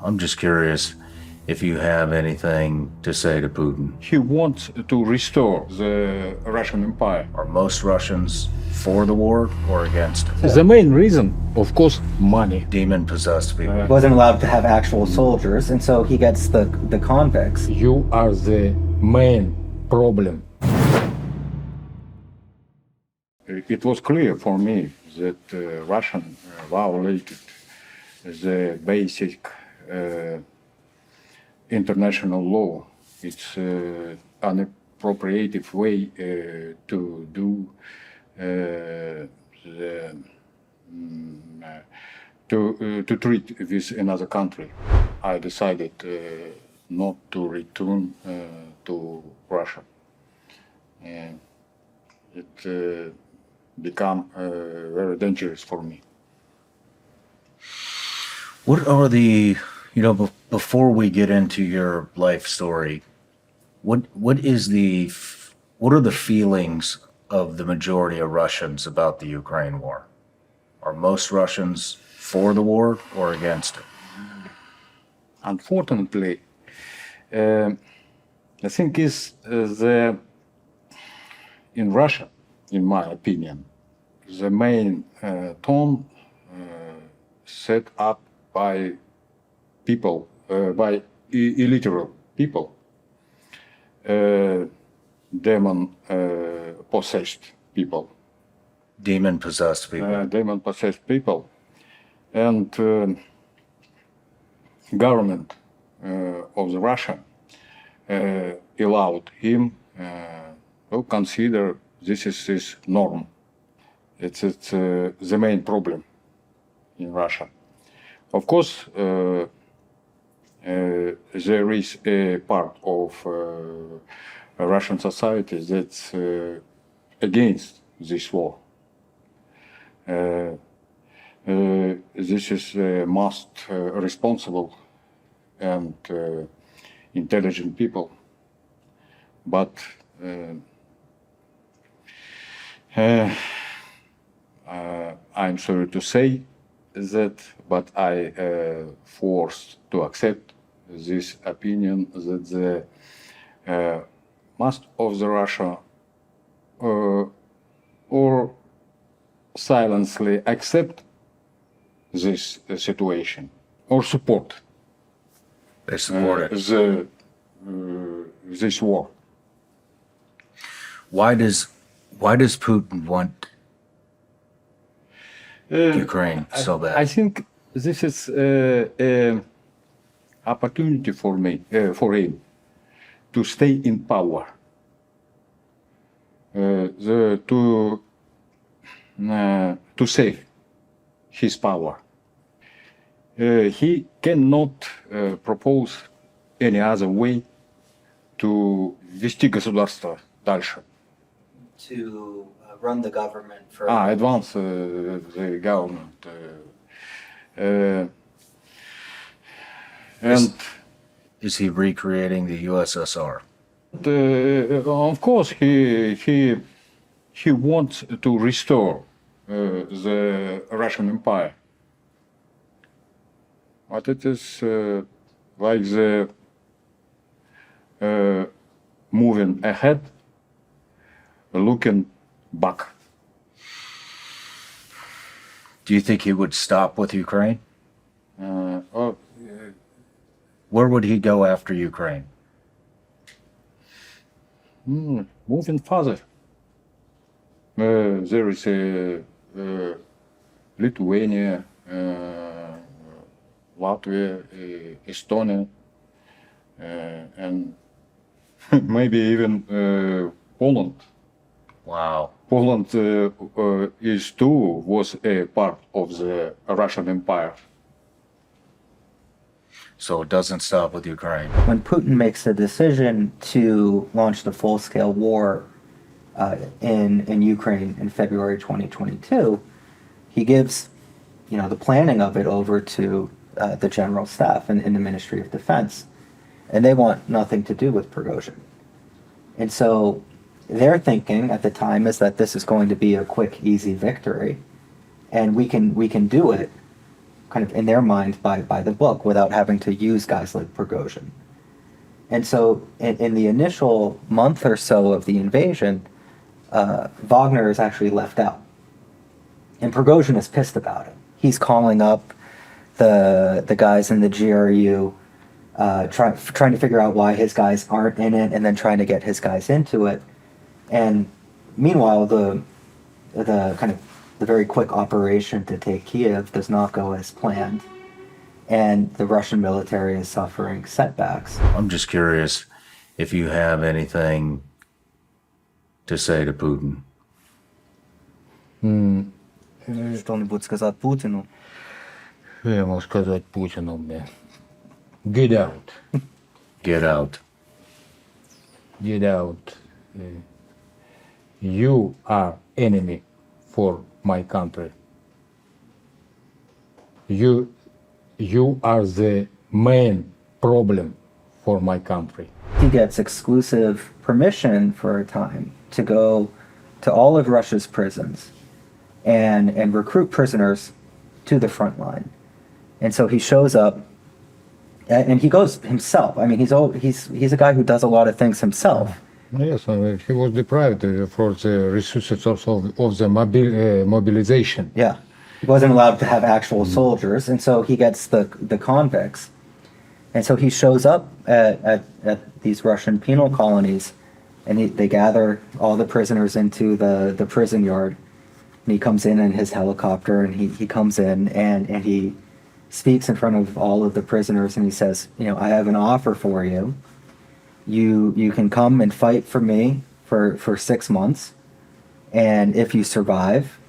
I'm just curious if you have anything to say to Putin. He wants to restore the Russian Empire. Are most Russians for the war or against it? The main reason, of course, money. Demon-possessed people. He wasn't allowed to have actual soldiers, and so he gets the convicts. You are the main problem. It was clear for me that Russia violated the basic international law. It's an appropriate way to do to treat with another country. I decided not to return to Russia. And it became very dangerous for me. What are the, before we get into your life story, what are the feelings of the majority of Russians about the Ukraine war? Are most Russians for the war or against it? Unfortunately, the thing is in Russia, in my opinion, the main tone set up by people, by illiterate people, demon-possessed people. Demon-possessed people. Demon-possessed people. And government of the Russia allowed him to consider this is his norm. It's the main problem in Russia. Of course, there is a part of Russian society that's against this war. This is most responsible and intelligent people, but I'm sorry to say that, but I forced to accept this opinion that the most of the Russia or silently accept this situation or support. They support it. This war. Why does Putin want Ukraine so bad? I think this is an opportunity for him to stay in power, to save his power. He cannot propose any other way to вести государство дальше. To run the government for... Advance the government. And is he recreating the USSR? of course, he wants to restore the Russian Empire. But it is like the moving ahead, looking back. Do you think he would stop with Ukraine? Where would he go after Ukraine? Moving further. There is Lithuania, Latvia, Estonia, and maybe even Poland. Wow. Poland was a part of the Russian Empire. So it doesn't stop with Ukraine. When Putin makes a decision to launch the full-scale war in Ukraine in February 2022, he gives, the planning of it over to the General Staff in the Ministry of Defense, and they want nothing to do with Prigozhin. And so their thinking at the time is that this is going to be a quick, easy victory, and we can do it kind of in their mind by the book without having to use guys like Prigozhin. And so in the initial month or so of the invasion, Wagner is actually left out. And Prigozhin is pissed about it. He's calling up the guys in the GRU, trying to figure out why his guys aren't in it, and then trying to get his guys into it. And meanwhile, the very quick operation to take Kiev does not go as planned, and the Russian military is suffering setbacks. I'm just curious if you have anything to say to Putin. Что-нибудь сказать Путину? Що я можу сказати Путіну? Get out. Get out. Get out. You are enemy for my country. You are the main problem for my country. He gets exclusive permission for a time to go to all of Russia's prisons and recruit prisoners to the front line. And so he shows up, and he goes himself. I mean, he's a guy who does a lot of things himself. Yes, he was deprived for the resources of the mobilization. Yeah, he wasn't allowed to have actual soldiers, and so he gets the convicts. And so he shows up at these Russian penal colonies, and they gather all the prisoners into the prison yard. And he comes in his helicopter, and he comes in and he speaks in front of all of the prisoners, and he says, I have an offer for you. You can come and fight for me for 6 months, and if you survive,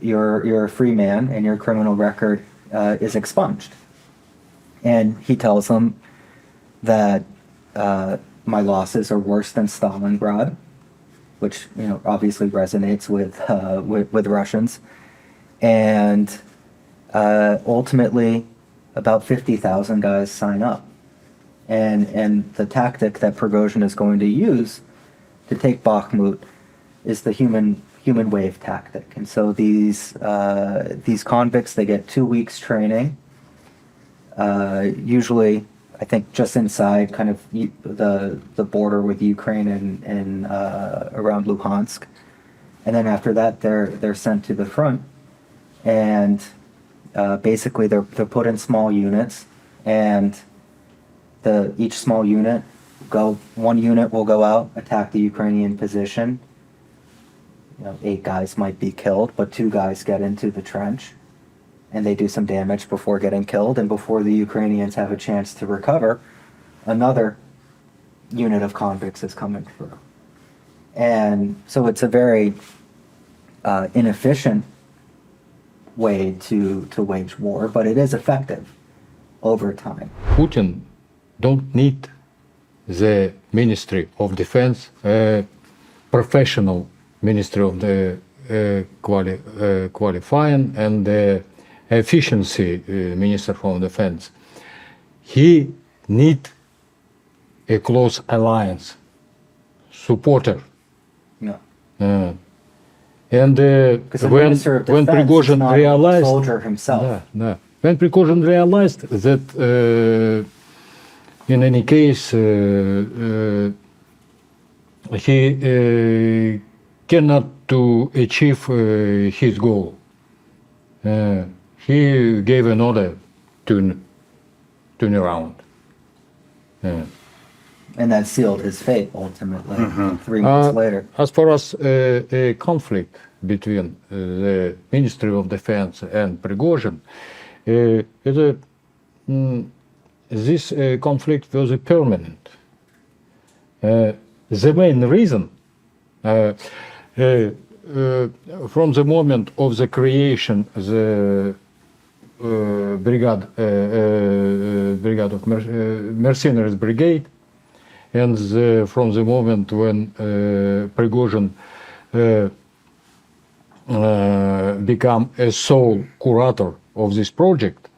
you're a free man, and your criminal record is expunged. And he tells them that my losses are worse than Stalingrad, which obviously resonates with Russians, and ultimately about 50,000 guys sign up. And the tactic that Prigozhin is going to use to take Bakhmut is the human wave tactic. And so these convicts, they get 2 weeks training, usually I think just inside kind of the border with Ukraine and around Luhansk. And then after that, they're sent to the front, and basically they're put in small units, and each small unit one unit will go out, attack the Ukrainian position. 8 guys might be killed, but 2 guys get into the trench, and they do some damage before getting killed, and before the Ukrainians have a chance to recover, another unit of convicts is coming through. And so it's a very inefficient way to wage war, but it is effective over time. Putin don't need the Ministry of Defense, professional Ministry of the qualifying and the efficiency Minister of Defense. He need a close alliance, supporter. Yeah. And Because the Minister of when Defense is Prigozhin not realized, a soldier himself. when Prigozhin realized that in any case he cannot to achieve his goal, he gave an order to turn around. And that sealed his fate ultimately, 3 months later. As far as a conflict between the Ministry of Defense and Prigozhin, this conflict was permanent. The main reason, from the moment of the creation, the brigade of Mercenaries brigade, and from the moment when Prigozhin become a sole curator of this project,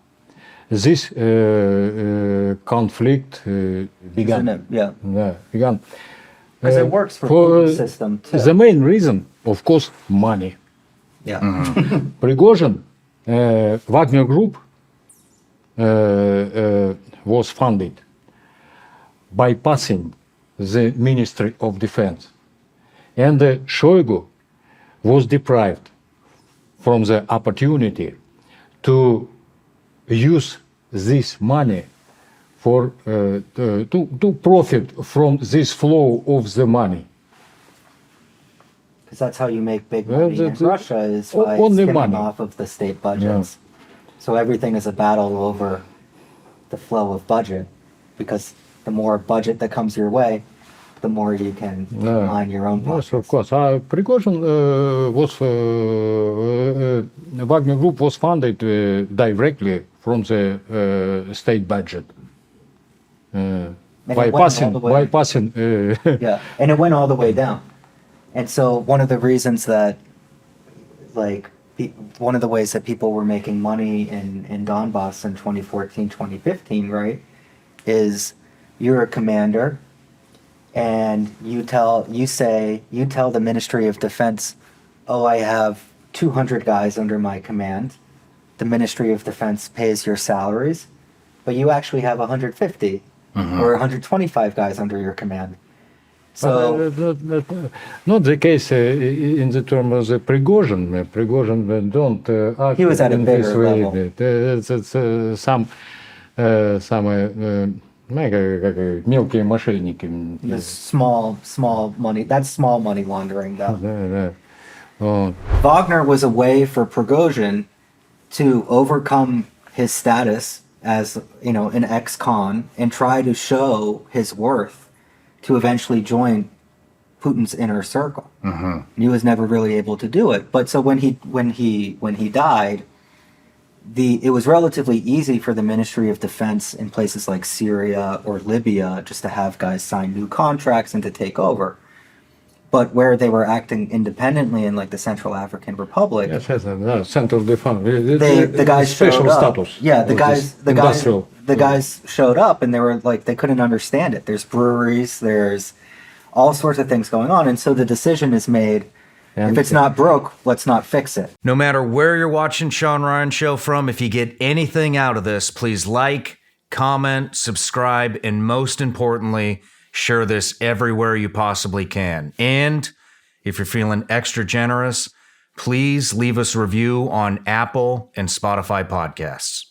this conflict began. Isn't it? Yeah. Began. Because it works for Putin's system too. The main reason, of course, money. Yeah. Prigozhin Wagner Group was funded bypassing the Ministry of Defense. And Shoigu was deprived from the opportunity to use this money for to profit from this flow of the money. Because that's how you make big Well, money in that's- Russia, is by only skimming money. off of the state budgets. So everything is a battle over the flow of budget, because the more budget that comes your way, the more you can line your own pockets. Yes, of course. Prigozhin Wagner Group was funded directly from the state budget. it went all the way- Bypassing. Yeah, and it went all the way down. And so one of the reasons that, like, one of the ways that people were making money in Donbass in 2014, 2015, right, is you're a commander and you tell the Ministry of Defense, oh, I have 200 guys under my command. The Ministry of Defense pays your salaries, but you actually have 150 or 125 guys under your command. So Not the case in the term of the Prigozhin. Prigozhin don't act He was at a in bigger this way. level. It's some мелкие мошенники. the small money, that's small money laundering though. Да. Вот. Wagner was a way for Prigozhin to overcome his status as, you know, an ex-con and try to show his worth to eventually join Putin's inner circle. And he was never really able to do it. But so when he died, it was relatively easy for the Ministry of Defense in places like Syria or Libya just to have guys sign new contracts and to take over. But where they were acting independently in like the Central African Republic, Yes, Central Defense. the guys special showed up. status. Yeah, the of guys, this the guys, industrial. the guys showed up, and they were like, they couldn't understand it. There's breweries, there's all sorts of things going on, and so the decision is made: if it's not broke, let's not fix it. No matter where you're watching Shawn Ryan Show from, if you get anything out of this, please like, comment, subscribe, and most importantly, share this everywhere you possibly can. And if you're feeling extra generous, please leave us a review on Apple and Spotify podcasts.